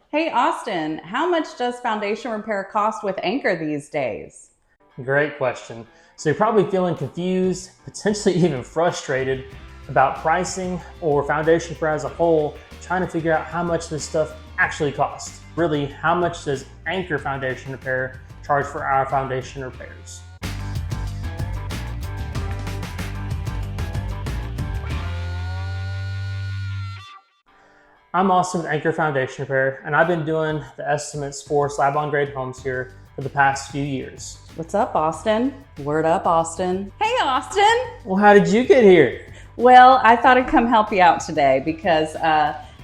Hey Austin, how much does foundation repair cost with Anchor these days? Great question. So you're probably feeling confused, potentially even frustrated about pricing or foundation repair as a whole, trying to figure out how much this stuff actually costs. Really, how much does Anchor Foundation Repair charge for our foundation repairs? I'm Austin with Anchor Foundation Repair, and I've been doing the estimates for slab on grade homes here for the past few years. What's up, Austin? Word up, Austin. Hey, Austin. Well, how did you get here? Well, I thought I'd come help you out today because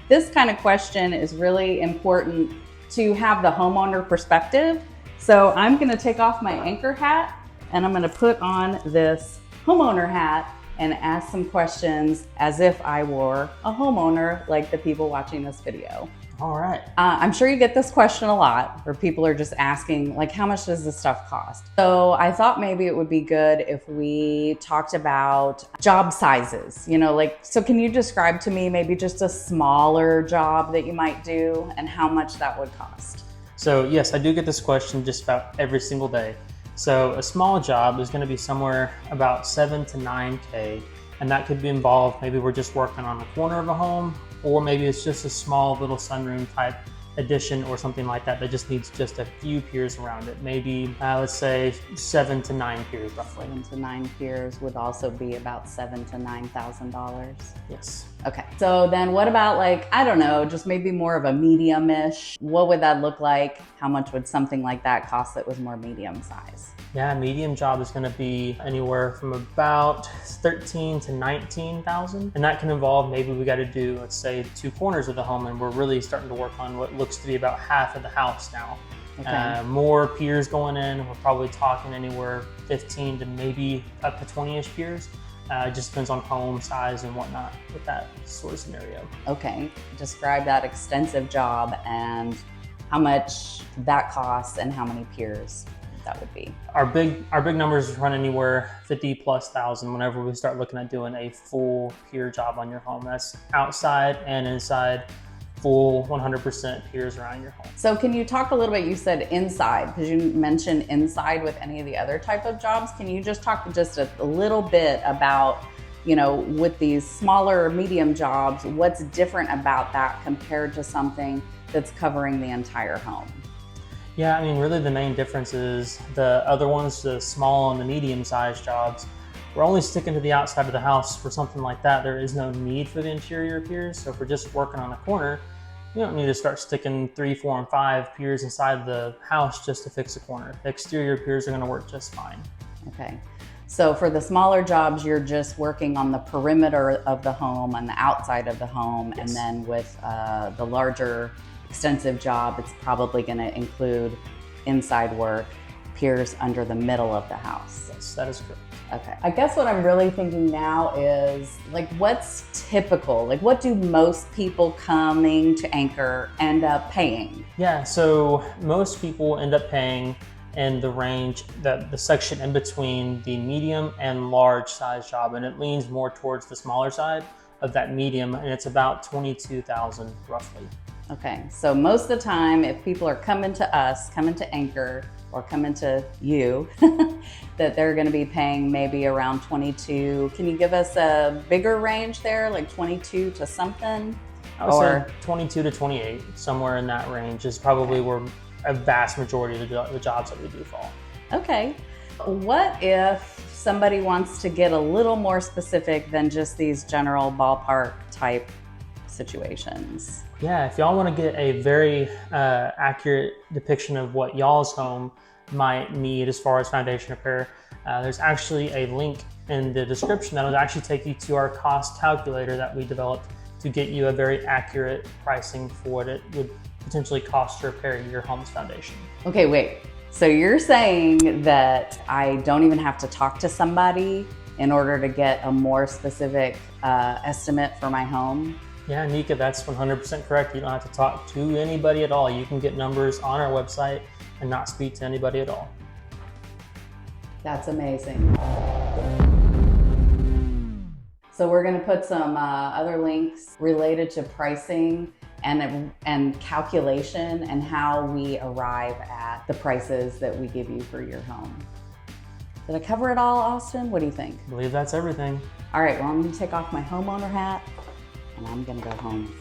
this kind of question is really important to have the homeowner perspective. So I'm going to take off my Anchor hat and I'm going to put on this homeowner hat and ask some questions as if I were a homeowner, like the people watching this video. All right. I'm sure you get this question a lot where people are just asking, like, how much does this stuff cost? So I thought maybe it would be good if we talked about job sizes, so can you describe to me maybe just a smaller job that you might do and how much that would cost? So yes, I do get this question just about every single day. So a small job is going to be somewhere about 7 to 9K, and that could be involved. Maybe we're just working on a corner of a home, or maybe it's just a small little sunroom type addition or something like that that just needs just a few piers around it. Maybe let's say 7 to 9 piers roughly. 7 to 9 piers would also be about $7,000 to $9,000. Yes. Okay. So then what about, like, I don't know, just maybe more of a medium-ish? What would that look like? How much would something like that cost that was more medium size? Yeah, a medium job is going to be anywhere from about 13 to 19,000, and that can involve maybe we got to do, let's say, 2 corners of the home, and we're really starting to work on what looks to be about half of the house now. Okay. More piers going in. We're probably talking anywhere 15 to maybe up to 20-ish piers. It just depends on home size and whatnot with that sort of scenario. Okay. Describe that extensive job and how much that costs and how many piers that would be. Our big numbers run anywhere 50,000+ whenever we start looking at doing a full pier job on your home. That's outside and inside, full 100% piers around your home. So can you talk a little bit, you said inside, because you mentioned inside with any of the other type of jobs. Can you just talk just a little bit about, with these smaller or medium jobs, what's different about that compared to something that's covering the entire home? Yeah, I mean, really the main difference is the other ones, the small and the medium sized jobs, we're only sticking to the outside of the house. For something like that, there is no need for the interior piers. So if we're just working on a corner, you don't need to start sticking 3, 4, and 5 piers inside the house just to fix a corner. The exterior piers are going to work just fine. Okay. So for the smaller jobs, you're just working on the perimeter of the home and the outside of the home. Yes. And then with the larger extensive job, it's probably going to include inside work, piers under the middle of the house. Yes, that is correct. Okay. I guess what I'm really thinking now is, like, what's typical? Like, what do most people coming to Anchor end up paying? Yeah, so most people end up paying in the range, that the section in between the medium and large size job, and it leans more towards the smaller side of that medium, and it's about 22,000 roughly. Okay, so most of the time, if people are coming to us, coming to Anchor, or coming to you, that they're gonna be paying maybe around 22. Can you give us a bigger range there, like 22 to something? I would say 22 to 28, somewhere in that range is probably where a vast majority of the jobs that we do fall. Okay. What if somebody wants to get a little more specific than just these general ballpark type situations? Yeah, if y'all want to get a very accurate depiction of what y'all's home might need as far as foundation repair, there's actually a link in the description that will actually take you to our cost calculator that we developed to get you a very accurate pricing for what it would potentially cost to repair your home's foundation. Okay, wait. So you're saying that I don't even have to talk to somebody in order to get a more specific estimate for my home? Yeah, Nika, that's 100% correct. You don't have to talk to anybody at all. You can get numbers on our website and not speak to anybody at all. That's amazing. So we're going to put some other links related to pricing and calculation and how we arrive at the prices that we give you for your home. Did I cover it all, Austin? What do you think? I believe that's everything. All right, well, I'm going to take off my homeowner hat and I'm going to go home.